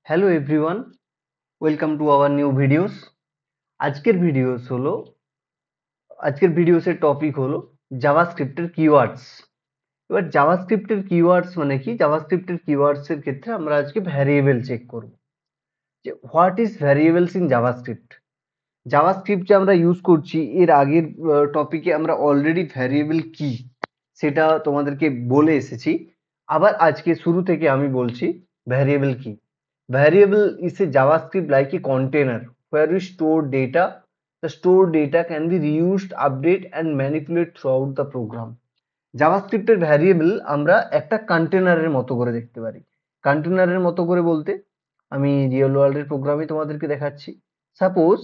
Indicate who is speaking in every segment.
Speaker 1: Hello everyone, welcome to our new videos. আজকের videos হলো আজকের ভিডিওসের টপিক হলো জাভাস্ক্রিপ্টের কিওয়ার্ডস। এবার জাভাস্ক্রিপ্টের কিওয়ার্ডস মানে কি? জাভাস্ক্রিপ্টের কিওয়ার্ডস এর ক্ষেত্রে আমরা আজকে ভ্যারিয়েবল চেক করব যে what is variables in JavaScript. JavaScript যে আমরা ইউজ করছি, এর আগের টপিকে আমরা অলরেডি ভ্যারিয়েবল কি সেটা তোমাদেরকে বলে এসেছি। আবার আজকে শুরু থেকে আমি বলছি ভ্যারিয়েবল কি। Variable is a JavaScript like a container where we store data. The stored data can be reused, updated and manipulated throughout the program. জাভাস্ক্রিপ্টের ভ্যারিয়েবল আমরা একটা কন্টেনারের মতো করে দেখতে পারি। কন্টেনারের মতো করে বলতে আমি রিয়েল ওয়ার্ল্ডের প্রোগ্রামে তোমাদেরকে দেখাচ্ছি। সাপোজ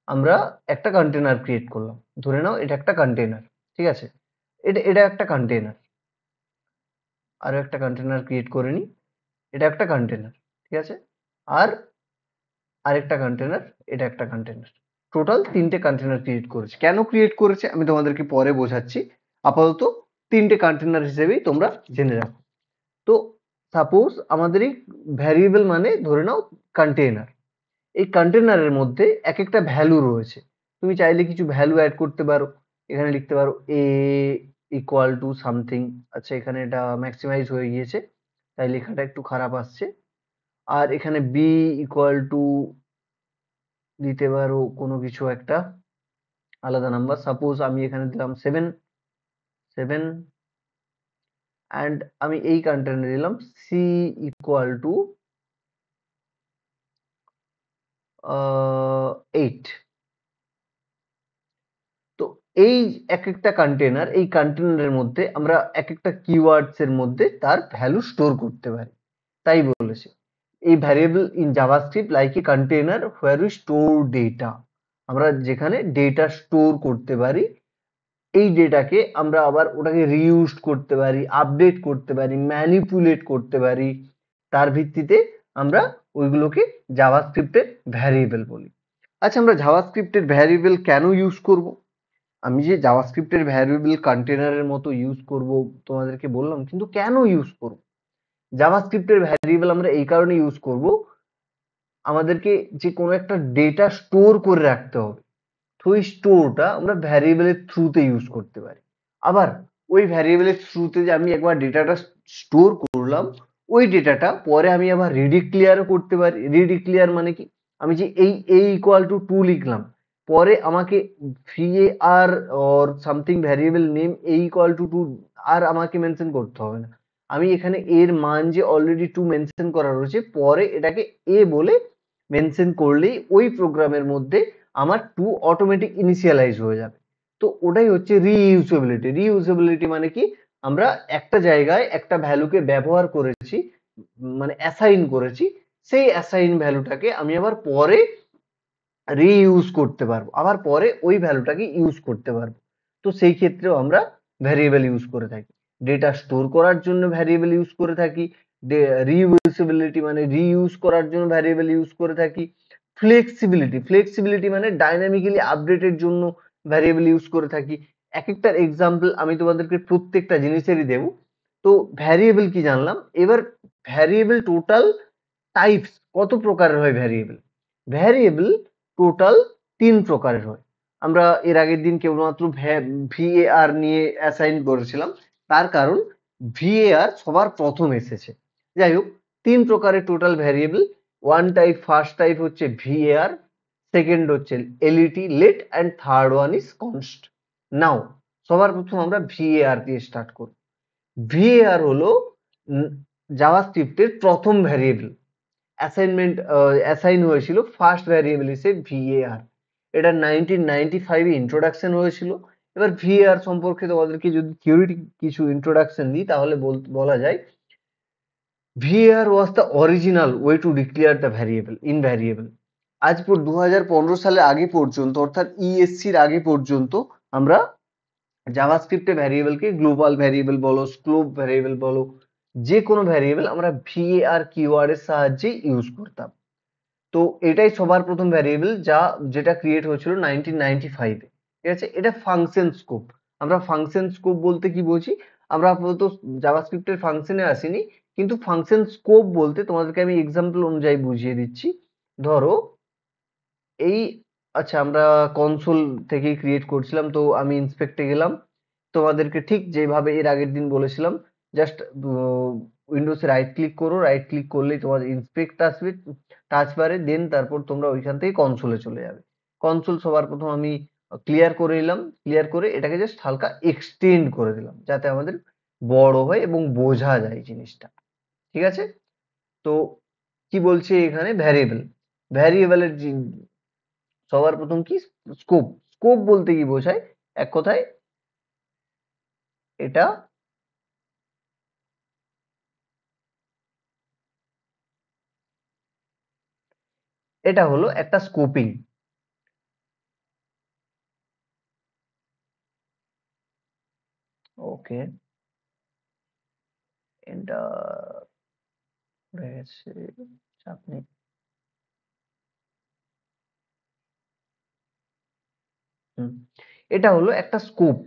Speaker 1: আমরা একটা কন্টেনার ক্রিয়েট করলাম, ধরে নাও এটা একটা কন্টেনার, ঠিক আছে? এটা একটা কন্টেনার। আরো একটা কন্টেনার ক্রিয়েট করে নিই, এটা একটা কন্টেনার, ঠিক আছে? আর আরেকটা কন্টেনার, এটা একটা কন্টেনার। টোটাল তিনটে কন্টেনার ক্রিয়েট করেছে। কেন ক্রিয়েট করেছে আমি তোমাদেরকে পরে বোঝাচ্ছি। আপাতত তিনটে কন্টেনার হিসেবেই তোমরা জেনে রাখো। তো সাপোজ আমাদের এই ভ্যারিয়েবল মানে ধরে নাও কন্টেনার। এই কন্টেনারের মধ্যে এক একটা ভ্যালু রয়েছে। তুমি চাইলে কিছু ভ্যালু অ্যাড করতে পারো। এখানে লিখতে পারো এ ইকুয়াল টু সামথিং। আচ্ছা, এখানে এটা ম্যাক্সিমাইজ হয়ে গিয়েছে তাই লেখাটা একটু খারাপ আসছে। আর এখানে বি ইকুয়াল টু দিতে পারো কোনো কিছু একটা আলাদা নাম্বার। সাপোজ আমি এখানে দিলাম 7 অ্যান্ড আমি এই কন্টেনারে দিলাম সি ইকুয়াল টু 8। তো এই এক একটা কন্টেনার, এই কন্টেনারের মধ্যে আমরা এক একটা কিওয়ার্ডস এর মধ্যে তার ভ্যালু স্টোর করতে পারি, তাই বলেছে এই variable in JavaScript like a container where we store data. আমরা যেখানে ডেটা স্টোর করতে পারি, এই ডেটাকে আমরা আবার ওটাকে রিইউজ করতে পারি, আপডেট করতে পারি, ম্যানিপুলেট করতে পারি। তার ভিত্তিতে আমরা ওইগুলোকে জাভাস্ক্রিপ্টের ভ্যারিয়েবল বলি। আচ্ছা, আমরা জাভাস্ক্রিপ্টের ভ্যারিয়েবল কেন ইউজ করব? আমি যে জাভাস্ক্রিপ্টের ভ্যারিয়েবল কন্টেনারের মতো ইউজ করব তোমাদেরকে বললাম, কিন্তু কেন ইউজ করব? জাভাস্ক্রিপ্টের ভ্যারিয়েবল আমরা এই কারণে ইউজ করব, আমাদেরকে যে কোনো একটা ডেটা স্টোর করে রাখতে হবে। তো ওই স্টোরটা আমরা ভ্যারিয়েবলের থ্রুতে ইউজ করতে পারি। আবার ওই ভ্যারিয়েবলের থ্রুতে যে আমি একবার ডেটাটা স্টোর করলাম, ওই ডেটাটা পরে আমি আবার রিডিক্লেয়ারও করতে পারি। রিডিক্লেয়ার মানে কি? আমি যে এই a ইকুয়াল টু 2 লিখলাম, পরে আমাকে var or something variable name a equal to 2 আর আমাকে মেনশন করতে হবে না। আমি এখানে এর মান যে অলরেডি 2 মেনশন করা রয়েছে, পরে এটাকে a বলে মেনশন করলেই ওই প্রোগ্রামের মধ্যে আমার 2 অটোমেটিক ইনিশিয়ালাইজ হয়ে যাবে। তো ওটাই হচ্ছে রিইউজেবিলিটি। রিইউজেবিলিটি মানে কি? আমরা একটা জায়গায় একটা ভ্যালুকে ব্যবহার করেছি, মানে অ্যাসাইন করেছি, সেই অ্যাসাইন ভ্যালুটাকে আমি আবার পরে রিইউজ করতে পারবো, আবার পরে ওই ভ্যালুটাকে ইউজ করতে পারবো। তো সেই ক্ষেত্রেও আমরা ভ্যারিয়েবল ইউজ করে থাকি। ডেটা স্টোর করার জন্য ভ্যারিয়েবল ইউজ করে থাকি। রিইউজেবিলিটি মানে রিইউজ করার জন্য ভ্যারিয়েবল ইউজ করে থাকি। ফ্লেক্সিবিলিটি মানে ডাইনামিক্যালি আপডেটের জন্য ভ্যারিয়েবল ইউজ করে থাকি। এক একটার এক্সাম্পল আমি তোমাদেরকে প্রত্যেকটা জিনিসেরই দেবো। তো ভ্যারিয়েবল কি জানলাম, এবার ভ্যারিয়েবল টোটাল টাইপস কত প্রকারের হয় ভ্যারিয়েবল? ভ্যারিয়েবল টোটাল 3 প্রকারের হয়। আমরা এর আগের দিন কেবলমাত্র VAR নিয়ে অ্যাসাইন করেছিলাম, তার কারণ VAR সবার প্রথম এসেছে। যাই হোক, 3 প্রকারের টোটাল ভ্যারিয়েবল। ফার্স্ট টাইপ হচ্ছে VAR, সেকেন্ড হচ্ছে LET let and third one is const. Now সবার প্রথম আমরা VAR দিয়ে স্টার্ট করব। VAR হলো জাভাস্ক্রিপ্টের প্রথম ভ্যারিয়েবল। অ্যাসাইন হয়েছিল ফার্স্ট ভ্যারিয়েবল হিসেবে VAR। এটা 1995 এ ইন্ট্রোডাকশন হয়েছিল। এবার VAR সম্পর্কে তোমাদেরকে যদি থিওরিটিক কিছু ইন্ট্রোডাকশন দিই, তাহলে বলা যায় VAR was the original way to declare the variable in variable. আজ 2015 সালের আগে পর্যন্ত, অর্থাৎ ESC এর আগে পর্যন্ত আমরা জাভাস্ক্রিপ্টে ভ্যারিয়েবলকে গ্লোবাল ভ্যারিয়েবল বলো, স্কোপ ভ্যারিয়েবল বলো, যে কোনো ভ্যারিয়েবল আমরা VAR কিওয়ার্ডের সাহায্যে ইউজ করতাম। তো এটাই সবার প্রথম ভ্যারিয়েবল যেটা ক্রিয়েট হয়েছিল 1995 এ। ঠিক আছে? এটা ফাংশন স্কোপ। আমরা ফাংশন স্কোপ বলতে কি বুঝি? আমরা আপাতত জাভাস্ক্রিপ্টের ফাংশনে আসিনি, কিন্তু ফাংশন স্কোপ বলতে তোমাদেরকে আমি এক্সাম্পল অনুযায়ী বুঝিয়ে দিচ্ছি। ধরো এই আচ্ছা আমরা কনসোল থেকেই ক্রিয়েট করছিলাম, তো আমি ইন্সপেক্টে গেলাম, তোমাদেরকে ঠিক যেভাবে এর আগের দিন বলেছিলাম, জাস্ট উইন্ডোজে রাইট ক্লিক করো, রাইট ক্লিক করলেই তোমার ইন্সপেক্ট আসবে টাচ বারে, দেন তারপর তোমরা ওইখান থেকে কনসোলে চলে যাবে। কনসোল সবার প্রথম আমি ক্লিয়ার করে নিলাম, ক্লিয়ার করে এটাকে জাস্ট হালকা এক্সটেন্ড করে দিলাম যাতে আমাদের বড় হয় এবং বোঝা যায় জিনিসটা। ঠিক আছে? তো কি বলছে এখানে, ভ্যারিয়েবল, ভ্যারিয়েবলের সবার প্রথম কি, স্কোপ। স্কোপ বলতে কি বোঝায়, এক কথায় এটা এটা হলো একটা স্কোপিং। ওকে, এটা রয়েছে, চাপ নেই। হুম, এটা হলো একটা স্কোপ।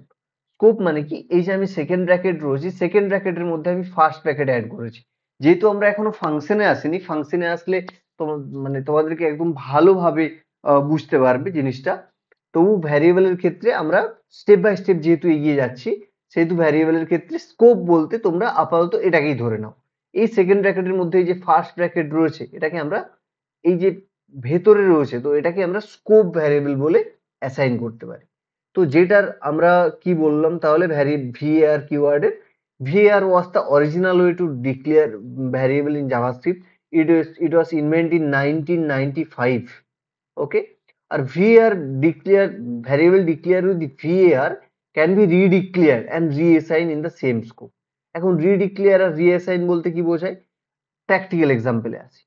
Speaker 1: স্কোপ মানে কি, এই যে আমি সেকেন্ড ব্র্যাকেট রয়েছি, সেকেন্ড ব্র্যাকেটের মধ্যে আমি ফার্স্ট ব্র্যাকেট অ্যাড করেছি। যেহেতু আমরা এখনো ফাংশনে আসিনি, ফাংশনে আসলে মানে তোমাদেরকে একদম ভালোভাবে বুঝতে পারবে জিনিসটা। তবু ভ্যারিয়েবলের ক্ষেত্রে আমরা স্টেপ বাই স্টেপ যেহেতু এগিয়ে যাচ্ছি, সেহেতু ভ্যারিয়েবলের ক্ষেত্রে স্কোপ বলতে তোমরা আপাতত এটাকেই ধরে নাও। এই সেকেন্ড ব্র্যাকেটের মধ্যে এই যে ফার্স্ট ব্র্যাকেট রয়েছে, এটাকে আমরা এই যে ভেতরে রয়েছে, তো এটাকে আমরা স্কোপ ভ্যারিয়েবল বলে অ্যাসাইন করতে পারি। তো যেটার আমরা কি বললাম তাহলে, var কিওয়ার্ডের, var was the original way to declare variable in JavaScript. It was invented in 1995. Okay, R var declare, variable declare with the var can be redeclared and reassigned in the same scope. এখন redeclare আর reassign বলতে কি বোঝায়, practical এক্সাম্পলে আসি।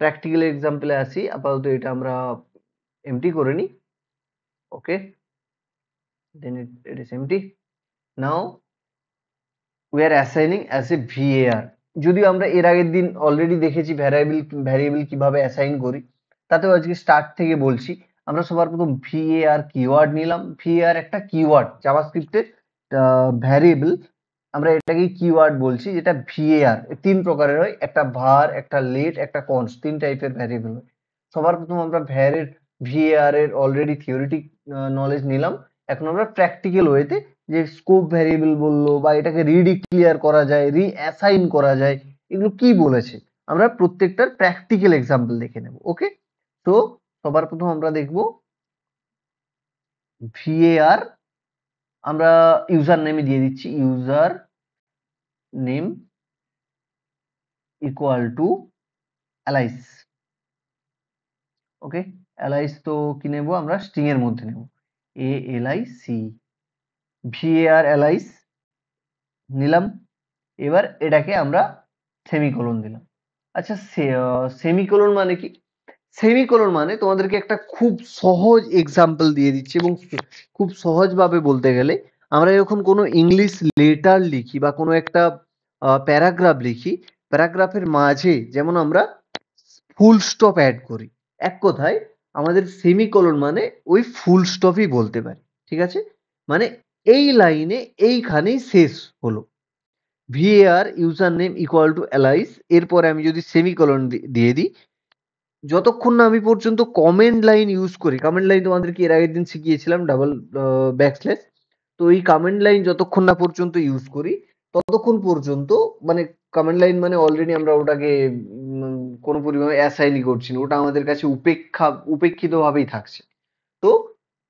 Speaker 1: Practical এক্সাম্পলে আসি, আপাতত এটা আমরা MT করে নিই। ওকে, then it is empty. Now we are assigning as a var. যদিও আমরা এর আগের দিন অলরেডি দেখেছি ভ্যারিয়েবল কিভাবে অ্যাসাইন করি, তাতেও আজকে স্টার্ট থেকে বলছি। আমরা সবার প্রথম var কিওয়ার্ড নিলাম। var একটা কিওয়ার্ড, জাভাস্ক্রিপ্টের ভ্যারিয়েবল, আমরা এটাকে কিওয়ার্ড বলছি, যেটা var তিন প্রকারের হয়, একটা var, একটা let, একটা const, তিন টাইপের ভ্যারিয়েবল হয়। সবার প্রথম আমরা var এর অলরেডি থিওরিটিক নলেজ নিলাম। এখন আমরা প্র্যাকটিক্যাল ওয়েতে যে স্কোপ ভ্যারিয়েবল বললো বা এটাকে রিডিক্লিয়ার করা যায়, রিঅ্যাসাইন করা যায়, এগুলো কি বলেছে আমরা প্রত্যেকটার প্র্যাকটিক্যাল এক্সাম্পল দেখে নেব। ওকে, তো সবার প্রথম আমরা দেখব var, আমরা ইউজার নেমে দিয়ে দিচ্ছি user name equal to Alice. Okay, Alice তো কি নেব, আমরা স্ট্রিং এর মধ্যে নেব, ALIC, var অ্যালাইস নিলাম। এবার এটাকে আমরা সেমিকোলন দিলাম। আচ্ছা, সেমিকোলন মানে কি, সেমিকোলন মানে তোমাদেরকে একটা খুব সহজ এক্সাম্পল দিয়ে দিচ্ছি, এবং খুব সহজভাবে বলতে গেলে, আমরা যখন কোনো ইংলিশ লেটার লিখি বা কোনো একটা প্যারাগ্রাফ লিখি, প্যারাগ্রাফের মাঝে যেমন আমরা ফুল স্টপ অ্যাড করি, এক কথায় আমাদের সেমিকোলন মানে ওই ফুল স্টপই বলতে পারি। ঠিক আছে, মানে এই লাইনে এইখানেই শেষ হলো, var user name equal to Alice, এরপরে আমি যদি সেমিকোলন দিয়ে দিই, যতক্ষণ না আমি পর্যন্ত কমেন্ট লাইন ইউজ করি, কমেন্ট লাইন তোমাদেরকে এর আগের দিন শিখিয়েছিলাম, ডাবল ব্যাকস্ল্যাশ, তো এই কমেন্ট লাইন যতক্ষণ না পর্যন্ত ইউজ করি, ততক্ষণ পর্যন্ত, মানে কমেন্ট লাইন মানে অলরেডি আমরা ওটাকে কোনো পরিমাণে অ্যাসাইনই করছি না, ওটা আমাদের কাছে উপেক্ষিত ভাবেই থাকছে। তো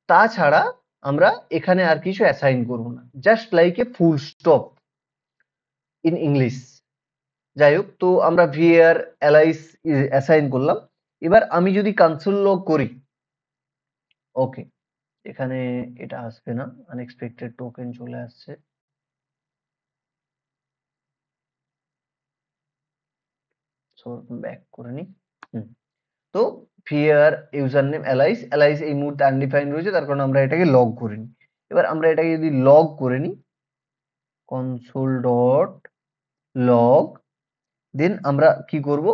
Speaker 1: তাছাড়া আমরা এখানে আর কিছু অ্যাসাইন করবো না, just like a full stop in English. যাই হোক, তো আমরা var অ্যালাইস অ্যাসাইন করলাম। এবার আমি যদি কনসোল লগ করি, ওকে, এখানে এটা আসবে না, আনএক্সপেক্টেড টোকেন চলে আসছে। সো ব্যাক করে নি। তো var user name Alice, Alice এই মুহূর্তে আনডিফাইন্ড রয়েছে, তার কারণে আমরা এটাকে লগ করে নিই। এবার আমরা এটাকে যদি লগ করে নিই, কনসোল ডট লগ, দেন আমরা কি করব,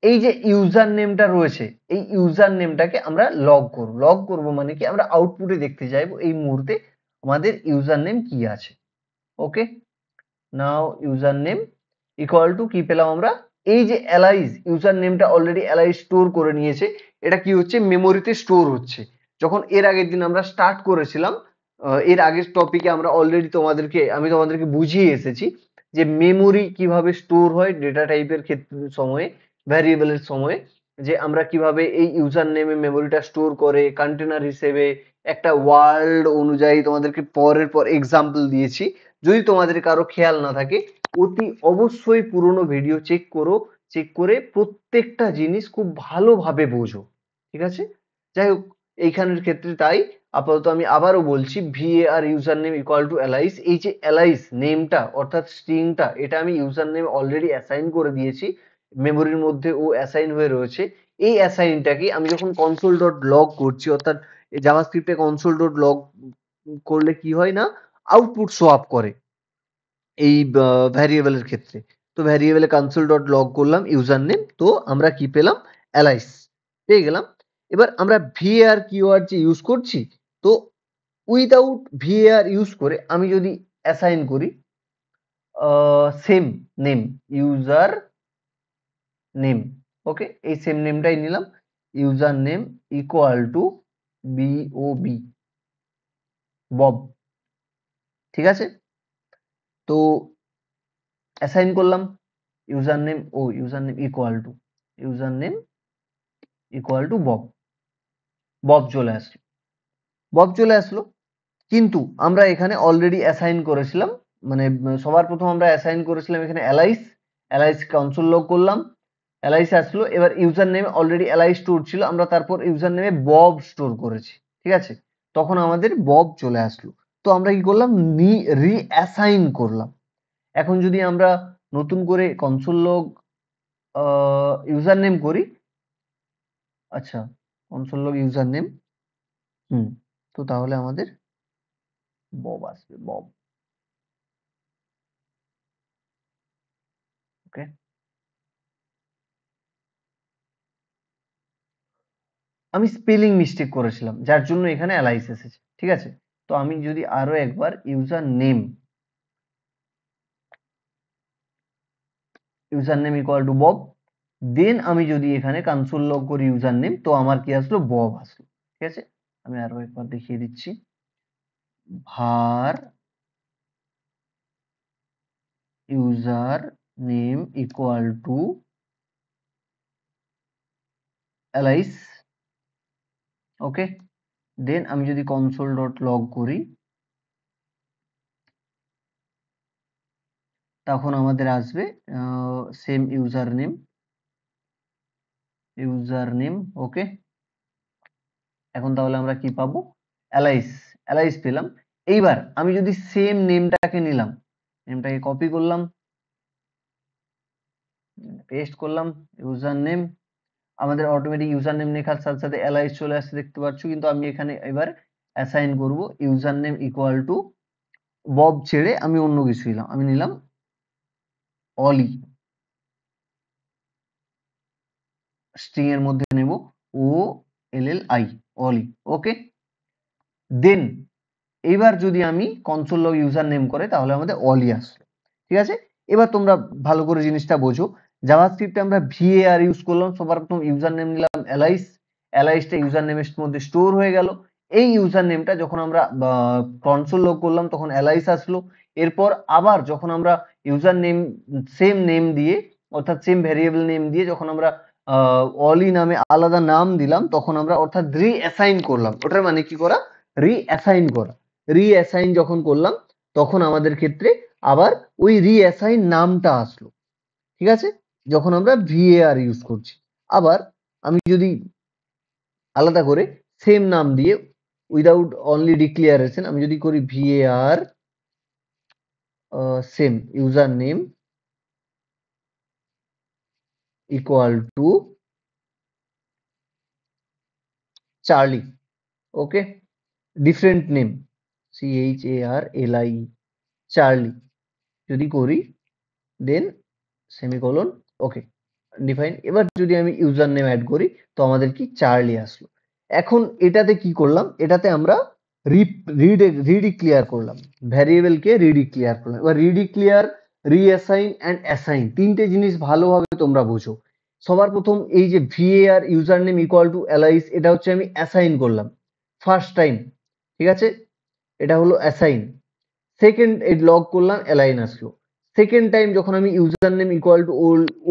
Speaker 1: এই যে ইউজার নেমটা রয়েছে, এই ইউজার নেমটাকে আমরা লগ করব। লগ করব মানে কি, আমরা আউটপুটে দেখতে চাইবো এই মুহূর্তে আমাদের ইউজার নেম কি আছে। ওকে, নাও ইউজার নেম ইকুয়াল টু কি পেলাম আমরা, এই যে অ্যালাইস ইউজার নেমটা অলরেডি অ্যালাইস স্টোর করে নিয়েছে, এটা কি হচ্ছে মেমোরিতে স্টোর হচ্ছে। যখন এর আগের দিন আমরা স্টার্ট করেছিলাম, এর আগের টপিকে আমরা অলরেডি আমি তোমাদেরকে বুঝিয়ে এসেছি যে মেমোরি কিভাবে স্টোর হয় ডেটা টাইপের ক্ষেত্রে সময়ে, ভ্যারিয়েবলের সময়ে, যে আমরা কিভাবে এই ইউজার নেমে মেমোরিটা স্টোর করে কন্টেনার হিসেবে একটা ওয়ার্ল্ড অনুযায়ী তোমাদেরকে পরের পর এক্সাম্পল দিয়েছি। যদি তোমাদের কারো খেয়াল না থাকে অতি অবশ্যই পুরোনো ভিডিও চেক করো, চেক করে প্রত্যেকটা জিনিস খুব ভালোভাবে বোঝো, ঠিক আছে। যাই হোক, এইখানের ক্ষেত্রে তাই আপাতত আমি আবারও বলছি var user name equal to Alice. এই যে অ্যালাইস নেমটা অর্থাৎ স্ট্রিংটা, এটা আমি ইউজার নেম অলরেডি অ্যাসাইন করে দিয়েছি, মেমোরির মধ্যে ও অ্যাসাইন হয়ে রয়েছে। এই অ্যাসাইনটাকে আমি যখন কনসোল ডট লগ করছি, অর্থাৎ জাভাস্ক্রিপ্টে কনসোল ডট লগ করলে কি হয় না, আউটপুট শো আপ করে এই ভ্যারিয়েবলের ক্ষেত্রে। তো ভ্যারিয়েবলে কনসোল ডট লগ করলাম ইউজার নেম, তো আমরা কি পেলাম, অ্যালাইস পেয়ে গেলাম। এবার আমরা var কিওয়ার্ড যে ইউজ করছি, তো উইদাউট var ইউজ করে আমি যদি অ্যাসাইন করি সেম নেম, ইউজার নেম, ওকে, এই সেম নেমটাই নিলাম, user name equal two bob, Bob, ঠিক আছে। তো অ্যাসাইন করলাম user name equal to Bob, Bob চলে আসলো, বব চলে আসলো। কিন্তু আমরা এখানে অলরেডি অ্যাসাইন করেছিলাম, মানে সবার প্রথম আমরা অ্যাসাইন করেছিলাম এখানে অ্যালাইস, অ্যালাইস কনসোল লগ করলাম, অ্যালাইস আসলো। এবার ইউজার নেমে অলরেডি অ্যালাইস স্টোর ছিল, আমরা তারপর ইউজার নেমে বব স্টোর করেছি, ঠিক আছে। তখন আমাদের বব চলে আসলো। তো আমরা কি করলাম, রিঅ্যাসাইন করলাম। এখন যদি আমরা নতুন করে কনসোল লগ ইউজার নেম করি, আচ্ছা কনসোল লগ ইউজার নেম, তো তাহলে আমাদের বব আসবে, বব, ওকে। আমি স্পেলিং মিস্টেক করেছিলাম যার জন্য এখানে অ্যালাইস এসেছে, ঠিক আছে। তো আমি যদি আরো একবার user name equal to Bob, then আমি যদি এখানে কনসোল লগ করি ইউজার নেম, তো আমার কি আসলো, বব আসলো, ঠিক আছে। আমি আরো একবার দেখিয়ে দিচ্ছি, var user name equal to Alice, okay. Then আমি যদি কনসোল ডট লগ করি, তখন আমাদের আসবে সেম ইউজার নেম, ওকে। এখন তাহলে আমরা কি পাবো, অ্যালাইস পেলাম। এইবার আমি যদি সেম নেমটাকে নিলাম, নেমটাকে কপি করলাম, পেস্ট করলাম, ইউজার নেম, আমাদের অটোমেটিক ইউজার নেম লেখার সাথে সাথে অ্যালাইস চলে আসছে দেখতে পাচ্ছ। কিন্তু আমি এখানে এবার অ্যাসাইন করব user name equal to Bob ছেড়ে আমি অন্য কিছু নিলাম, আমি নিলাম অলি, স্ট্রিং এর মধ্যে নেব OLLI, অলি, ওকে। দেন এইবার যদি আমি কনসোল লগ ইউজার নেম করে, তাহলে আমাদের অলি আসলো, ঠিক আছে। এবার তোমরা ভালো করে জিনিসটা বোঝো, জাভাস্ক্রিপ্টে আমরা var ইউজ করলাম, সবার প্রথম ইউজার নেম নিলাম অ্যালাইসটা ইউজার নেমের মধ্যে স্টোর হয়ে গেল। এই ইউজার নেমটা যখন আমরা কনসোল লগ করলাম তখন অ্যালাইস আসলো। এরপর আবার যখন আমরা ইউজার নেম সেম নেম দিয়ে, অর্থাৎ সেম ভ্যারিয়েবল নেম দিয়ে যখন আমরা অলি নামে আলাদা নাম দিলাম, তখন আমরা অর্থাৎ রিঅ্যাসাইন করলাম। ওটার মানে কি করা, রিঅ্যাসাইন যখন করলাম, তখন আমাদের ক্ষেত্রে আবার ওই রিঅ্যাসাইন নামটা আসলো, ঠিক আছে, যখন আমরা var ইউজ করছি। আবার আমি যদি আলাদা করে সেম নাম দিয়ে উইদাউট অনলি ডিক্লিয়ারেশন আমি যদি করি var same user name equal two Charlie, ওকে, ডিফারেন্ট নেম CHARLI, চার্লি যদি করি, দেন সেমিকোলন, ওকে, ডিফাইন। এবার যদি আমি ইউজার নেম অ্যাড করি, তো আমাদের কি চার্লি আসলো। এখন এটাতে কি করলাম, এটাতে আমরা রিডিক্লিয়ার করলাম, ভ্যারিয়েবলকে রিডিক্লিয়ার করলাম। এবার রিডিক্লিয়ার রিঅ্যাসাইন অ্যান্ড অ্যাসাইন, তিনটে জিনিস ভালোভাবে তোমরা বোঝো। সবার প্রথম এই যে var user name equal to Alice, এটা হচ্ছে আমি অ্যাসাইন করলাম ফার্স্ট টাইম, ঠিক আছে, এটা হলো অ্যাসাইন। সেকেন্ড এই লগ করলাম, অ্যালাইন আসলো। সেকেন্ড টাইম যখন আমি user name equal two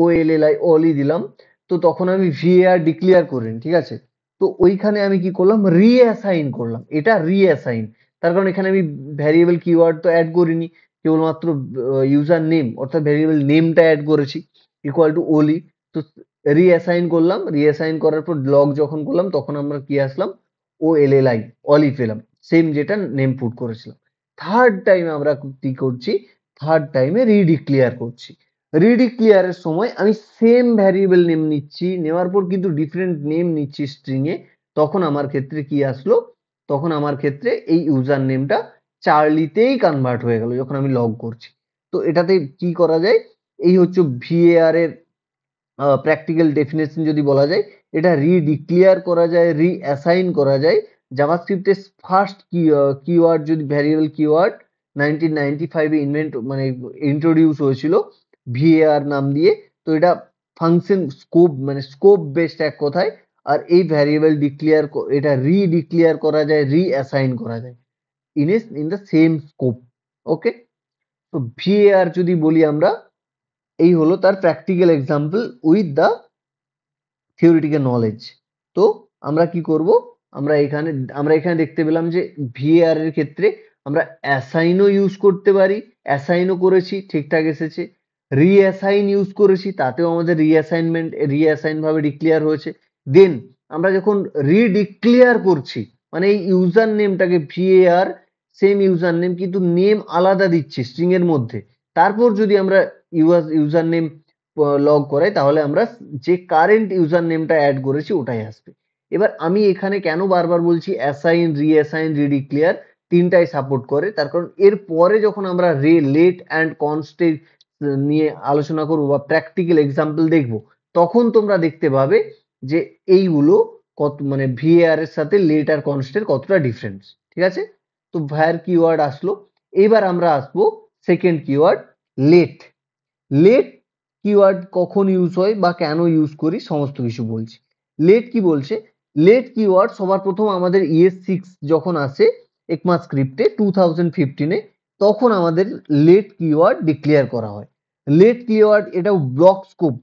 Speaker 1: OLLI অলি দিলাম, তো তখন আমি var ডিক্লেয়ার করিনি, ঠিক আছে। তো ওইখানে আমি কি করলাম, রিঅ্যাসাইন করলাম, এটা রিঅ্যাসাইন। তার কারণ এখানে আমি ভ্যারিয়েবল কিওয়ার্ড তো অ্যাড করিনি, কেবলমাত্র ইউজার নেম অর্থাৎ ভ্যারিয়েবল নেমটা অ্যাড করেছি ইকুয়াল টু ওলি। তো রিঅ্যাসাইন করলাম, রিঅ্যাসাইন করার পর লগ যখন করলাম তখন আমরা কি আসলাম, OLLI অলি পেলাম, সেম যেটা নেম পুট করেছিলাম। থার্ড টাইমে আমরা কি করছি, থার্ড টাইমে রিডিক্লেয়ার করছি। রিডিক্লেয়ারের সময় আমি সেম ভ্যারিয়েবল নেম নিচ্ছি, নেওয়ার পর কিন্তু ডিফারেন্ট নেম নিচ্ছি স্ট্রিং এ। তখন আমার ক্ষেত্রে কি আসলো, তখন আমার ক্ষেত্রে এই ইউজার নেমটা চার্লিতেই কনভার্ট হয়ে গেল যখন আমি লগ করছি। তো এটাতে কি করা যায়, এই হচ্ছে var এর প্র্যাকটিক্যাল ডেফিনেশন যদি বলা যায়, এটা রিডিক্লেয়ার করা যায়, রিঅ্যাসাইন করা যায়। জাভাস্ক্রিপ্টের ফার্স্ট কিওয়ার্ড যদি ভ্যারিয়েবল কিওয়ার্ড 1995 এ মানে ইন্ট্রোডিউস হয়েছিল var নাম দিয়ে। তো এটা ফাংশন স্কোপ মানে স্কোপ বেসড এক কথায়। আর এই ভ্যারিয়েবল ডিক্লেয়ার, এটা রিডিক্লেয়ার করা যায়, রিঅ্যাসাইন করা যায় ইন দ্য সেম স্কোপ। ওকে, তো var যদি বলি আমরা, এই হলো তার practical example with the theoretical knowledge. তো আমরা কি করব, আমরা এখানে দেখতে পেলাম যে var এর ক্ষেত্রে আমরা অ্যাসাইনও ইউজ করতে পারি, অ্যাসাইনও করেছি, ঠিকঠাক এসেছে। রিঅ্যাসাইন ইউজ করেছি, তাতেও আমাদের রিঅ্যাসাইন ভাবে ডিক্লেয়ার হয়েছে। দেন আমরা যখন রিডিক্লেয়ার করছি, মানে এই ইউজার নেমটাকে var সেম ইউজার নেম কিন্তু নেম আলাদা দিচ্ছি স্ট্রিং এর মধ্যে, তারপর যদি আমরা ইউজার নেম লগ করাই, তাহলে আমরা যে কারেন্ট ইউজার নেমটা অ্যাড করেছি ওটাই আসবে। এবার আমি এখানে কেন বারবার বলছি অ্যাসাইন, রিঅ্যাসাইন, রিডিক্লেয়ার তিনটাই সাপোর্ট করে, তার কারণ এর পরে যখন আমরা লেট অ্যান্ড কনস্টেন্ট নিয়ে আলোচনা করবো বা প্র্যাকটিক্যাল এক্সাম্পল দেখবো, তখন তোমরা দেখতে পাবে যে এইগুলো কত মানে var এর সাথে লেট আর কনস্টের কতটা ডিফারেন্স, ঠিক আছে। তো var কিওয়ার্ড আসলো। এবার আমরা আসবো second keyword let. Let keyword কখন ইউজ হয় বা কেন ইউজ করি সমস্ত কিছু বলছি। লেট কি বলছে, লেট কিওয়ার্ড সবার প্রথম আমাদের ES6 যখন আসে ECMAScript 2015 তখন আমাদের লেট কিওয়ার্ড ডিক্লেয়ার করা হয়। লেট কিওয়ার্ড এটাও ব্লক স্কোপ,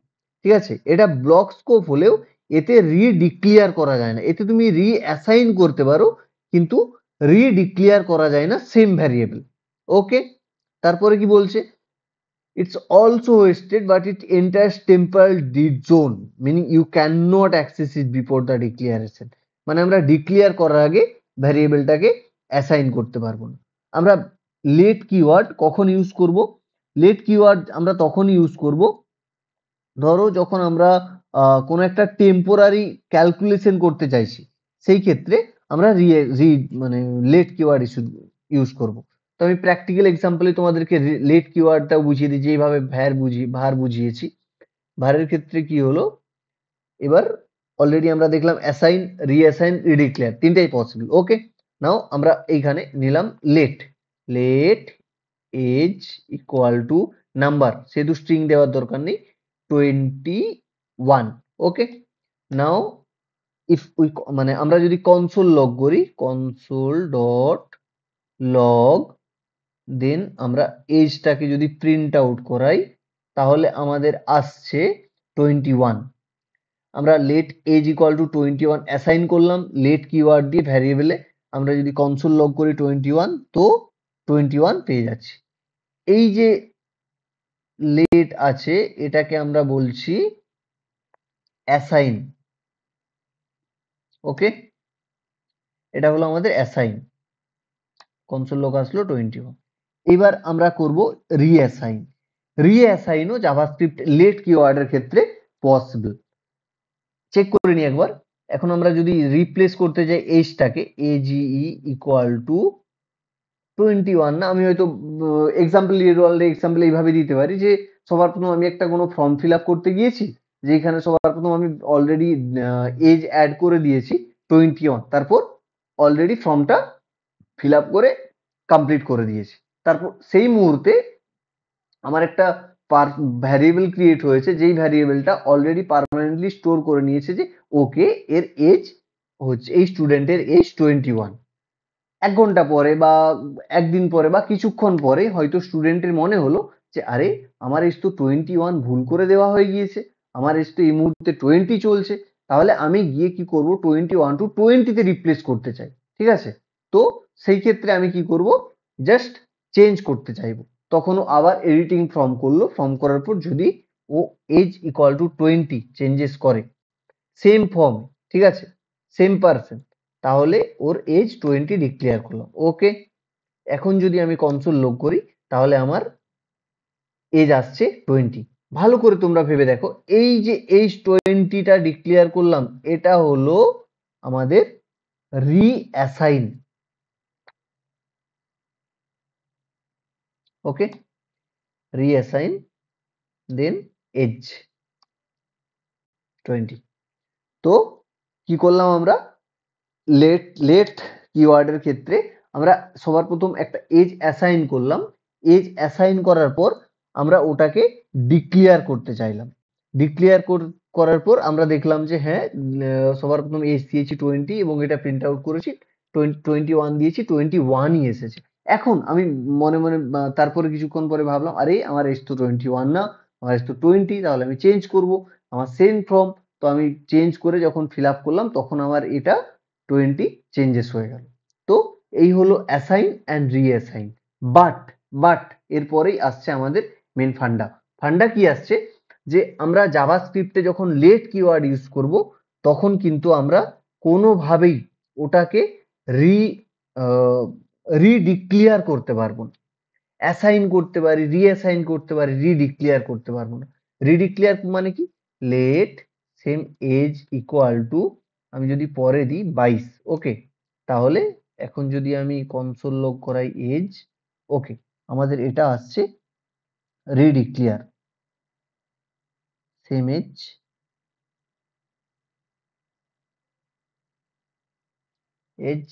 Speaker 1: ঠিক আছে, এটা ব্লক স্কোপ হলেও এতে রিডিক্লেয়ার করা যায় না, এতে তুমি রিঅ্যাসাইন করতে পারো কিন্তু রিডিক্লেয়ার করা যায় না সেম ভ্যারিয়েবল। ওকে, তারপরে কি বলছে, it's also wasted but it enters temporal dead zone, meaning you cannot access it before the declaration। মানে আমরা ডিক্লেয়ার করার আগে ভ্যারিয়েবলটাকে অ্যাসাইন করতে পারবো না। আমরা লেট কিওয়ার্ড কখন ইউজ করব, লেট কিওয়ার্ড আমরা তখন ইউজ করব, ধরো যখন আমরা কোনো একটা টেম্পোরারি ক্যালকুলেশন করতে চাইছি, সেই ক্ষেত্রে আমরা মানে লেট কিওয়ার্ড ইউজ করব। তো আমি প্র্যাকটিক্যাল এক্সাম্পলে তোমাদেরকে লেট কিওয়ার্ডটা বুঝিয়ে দিই, যেভাবে ভার বুঝিয়েছি। ভারের ক্ষেত্রে কি হলো, এবার অলরেডি আমরা দেখলাম অ্যাসাইন, রিঅ্যাসাইন, রিডিক্লেয়ার তিনটাই পসিবল। ওকে, নাও আমরা এইখানে নিলাম let. Let age equal to number, সেহেতু স্ট্রিং দেওয়ার দরকার নেই, 21। ওকে, নাও ইফ উই মানে আমরা যদি কনসোল লগ করি, কনসোল ডট লগ, দেন আমরা এজটাকে যদি প্রিন্ট আউট করাই, তাহলে আমাদের আসছে 21। আমরা let age equal to 21 assign করলাম লেট কিওয়ার্ড দিয়ে ভ্যারিয়েবলে, আমরা যদি কনসোল লগ করি 21, তো 21 পেয়ে যাচ্ছি। এই যে লেট আছে এটাকে আমরা বলছি অ্যাসাইন। ওকে, এটা হলো আমাদের অ্যাসাইন, কনসোল লগ আসলো 21। এবার আমরা করব রিঅ্যাসাইন। রিঅ্যাসাইনও জাভাস্ক্রিপ্ট লেট কিওয়ার্ডের ক্ষেত্রে পসিবল। চেক করে নি একবার। এখন আমরা যদি রিপ্লেস করতে যাই এজটাকে, এজই ইকুয়াল টু 21 না, আমি হয়তো এক্সাম্পল এইভাবে দিতে পারি যে সবার প্রথম আমি একটা কোনো ফর্ম ফিল আপ করতে গিয়েছি, যেখানে সবার প্রথম আমি অলরেডি এজ অ্যাড করে দিয়েছি 21, তারপর অলরেডি ফর্মটা ফিল আপ করে কমপ্লিট করে দিয়েছি। তারপর সেই মুহূর্তে আমার একটা ভ্যারিয়েবল ক্রিয়েট হয়েছে, যেই ভ্যারিয়েবলটা অলরেডি পার্মানেন্টলি স্টোর করে নিয়েছে যে ওকে এর এজ হচ্ছে, এই স্টুডেন্টের এজ 21। 1 ঘন্টা পরে বা একদিন পরে বা কিছুক্ষণ পরে হয়তো স্টুডেন্টের মনে হলো যে আরে আমার এজ তো 21 ভুল করে দেওয়া হয়ে গিয়েছে, আমার এজ তো এই মুহূর্তে 20 চলছে, তাহলে আমি গিয়ে কি করব 21 কে 20 তে রিপ্লেস করতে চাই, ঠিক আছে? তো সেই ক্ষেত্রে আমি কি করব, জাস্ট চেঞ্জ করতে চাইবো, তখন ও আবার এডিটিং ফর্ম করলো, ফর্ম করার পর যদি ও এজ ইকুয়াল টু 20 চেঞ্জেস করে সেম ফর্ম, ঠিক আছে, সেম পার্সন, তাহলে ওর এজ 20 ডিক্লেয়ার করলাম। ওকে, এখন যদি আমি কনসোল লগ করি তাহলে আমার এজ আসছে 20। ভালো করে তোমরা ভেবে দেখো, এই যে এজ 20টা ডিক্লেয়ার করলাম, এটা হলো আমাদের রিঅ্যাসাইন। ওকে, রিঅ্যাসাইন দেন এজ 20। তো কি করলাম আমরা, লেট কিওয়ার্ডের ক্ষেত্রে আমরা সবার প্রথম একটা এজ অ্যাসাইন করলাম। এজ অ্যাসাইন করার পর আমরা ওটাকে ডিক্লেয়ার করতে চাইলাম। ডিক্লেয়ার করার পর আমরা দেখলাম যে হ্যাঁ, সবার প্রথম এজ দিয়েছি 20 এবং এটা প্রিন্ট আউট করেছি, 21 দিয়েছি, 21ই এসেছে। এখন আমি মনে মনে তারপরে কিছুক্ষণ পরে ভাবলাম আরে আমার এজ তো 21 না, আমার এজ তো 20, তাহলে আমি চেঞ্জ করব, আমার সেম ফর্ম। তো আমি চেঞ্জ করে যখন ফিল আপ করলাম তখন আমার এটা 20 চেঞ্জেস হয়ে গেল। তো এই হলো assign and reassign. But but এরপরেই আসছে আমাদের মেন ফান্ডা। ফান্ডা কি আসছে, যে আমরা জাভাস্ক্রিপ্টে যখন লেট কিওয়ার্ড ইউজ করব তখন কিন্তু আমরা কোনোভাবেই ওটাকে রি রিডিক্লেয়ার করতে পারবো না। অ্যাসাইন করতে পারি, রিঅ্যাসাইন করতে পারি, রিডিক্লেয়ার করতে পারবো না। রিডিক্লেয়ার মানে কি, let same age equal to, আমি যদি পরে দিই 22, ওকে, তাহলে এখন যদি আমি কনসোল লগ করাই এজ, ওকে, আমাদের এটা আসছে রিডিক্লেয়ার সেম এজ